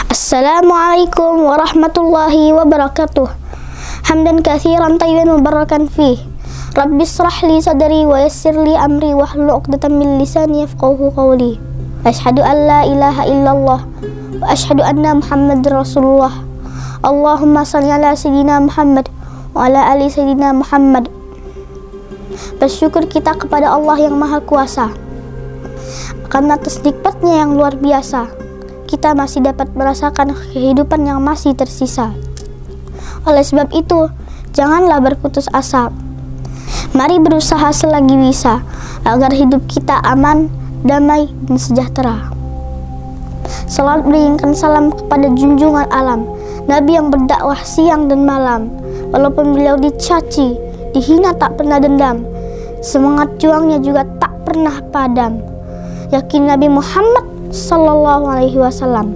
Assalamualaikum warahmatullahi wabarakatuh. Hamdan katsiran tayyiban mubarakan fih. Rabbi shrah li sadri wa yassir li amri wahlul 'uqdatam min lisani yafqahu qawli. Asyhadu an la ilaha illallah wa asyhadu anna Muhammadar Rasulullah. Allahumma shalli ala sayyidina Muhammad wa ala ali sayyidina Muhammad. Bersyukur kita kepada Allah yang Maha Kuasa karena atas nikmatnya yang luar biasa, kita masih dapat merasakan kehidupan yang masih tersisa. Oleh sebab itu, janganlah berputus asa. Mari berusaha selagi bisa agar hidup kita aman, damai, dan sejahtera. Salawat berikan salam kepada junjungan alam, Nabi yang berdakwah siang dan malam. Walaupun beliau dicaci, dihina tak pernah dendam, semangat juangnya juga tak pernah padam. Yakin Nabi Muhammad Sallallahu Alaihi Wasallam.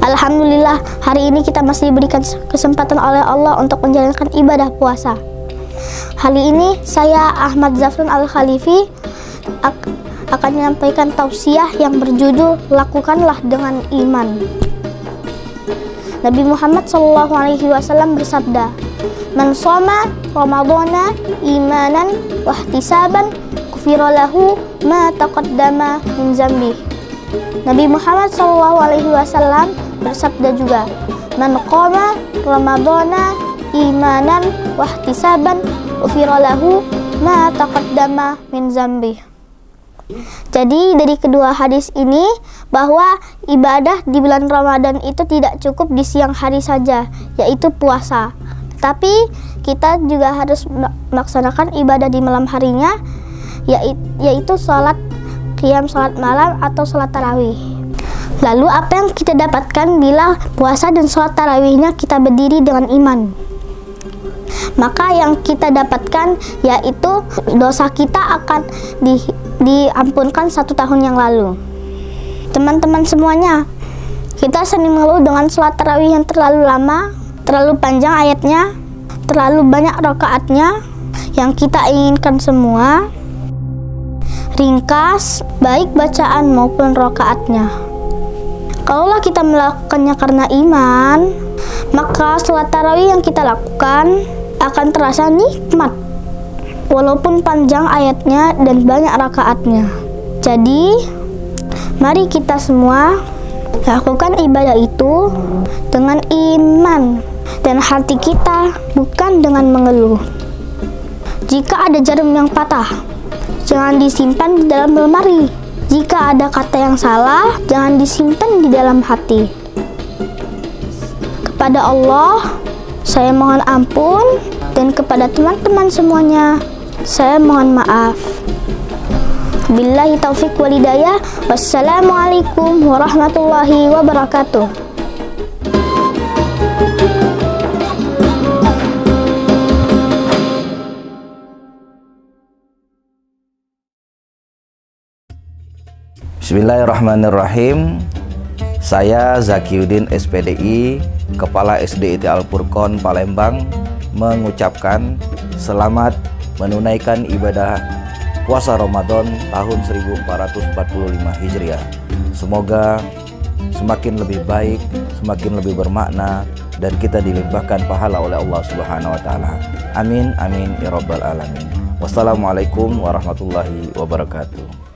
Alhamdulillah, hari ini kita masih diberikan kesempatan oleh Allah untuk menjalankan ibadah puasa. Hari ini saya Ahmad Zafran Al-Khalifi akan menyampaikan tausiah yang berjudul Lakukanlah dengan Iman. Nabi Muhammad Sallallahu Alaihi Wasallam bersabda, "Man shoma Ramadhana imanan wahtisaban ghufira lahu ma taqaddama min dzambi." Nabi Muhammad SAW bersabda juga, "Man qama Ramadhana imanan wahtisaban ghufira lahu ma taqaddama min dzambi." Jadi dari kedua hadis ini bahwa ibadah di bulan Ramadan itu tidak cukup di siang hari saja, yaitu puasa. Tapi kita juga harus melaksanakan ibadah di malam harinya, yaitu sholat qiyam, sholat malam atau sholat tarawih. Lalu apa yang kita dapatkan bila puasa dan sholat tarawihnya kita berdiri dengan iman? Maka yang kita dapatkan yaitu dosa kita akan diampunkan 1 tahun yang lalu. Teman-teman semuanya, kita sering mengeluh dengan sholat tarawih yang terlalu lama, terlalu panjang ayatnya, terlalu banyak rakaatnya. Yang kita inginkan semua ringkas, baik bacaan maupun rakaatnya. Kalaulah kita melakukannya karena iman, maka sholat tarawih yang kita lakukan akan terasa nikmat, walaupun panjang ayatnya dan banyak rakaatnya. Jadi, mari kita semua lakukan ibadah itu dengan iman dan hati kita, bukan dengan mengeluh. Jika ada jarum yang patah, jangan disimpan di dalam lemari. Jika ada kata yang salah, jangan disimpan di dalam hati. Kepada Allah, saya mohon ampun, dan kepada teman-teman semuanya, saya mohon maaf. Billahi taufiq wal hidayah. Wassalamualaikum warahmatullahi wabarakatuh. Bismillahirrahmanirrahim. Saya Zakiuddin SPDI, Kepala SDIT Al-Furqon Palembang, mengucapkan selamat menunaikan ibadah puasa Ramadan tahun 1445 Hijriah. Semoga semakin lebih baik, semakin lebih bermakna, dan kita dilimpahkan pahala oleh Allah Subhanahu wa taala. Amin amin ya rabbal alamin. Wassalamualaikum warahmatullahi wabarakatuh.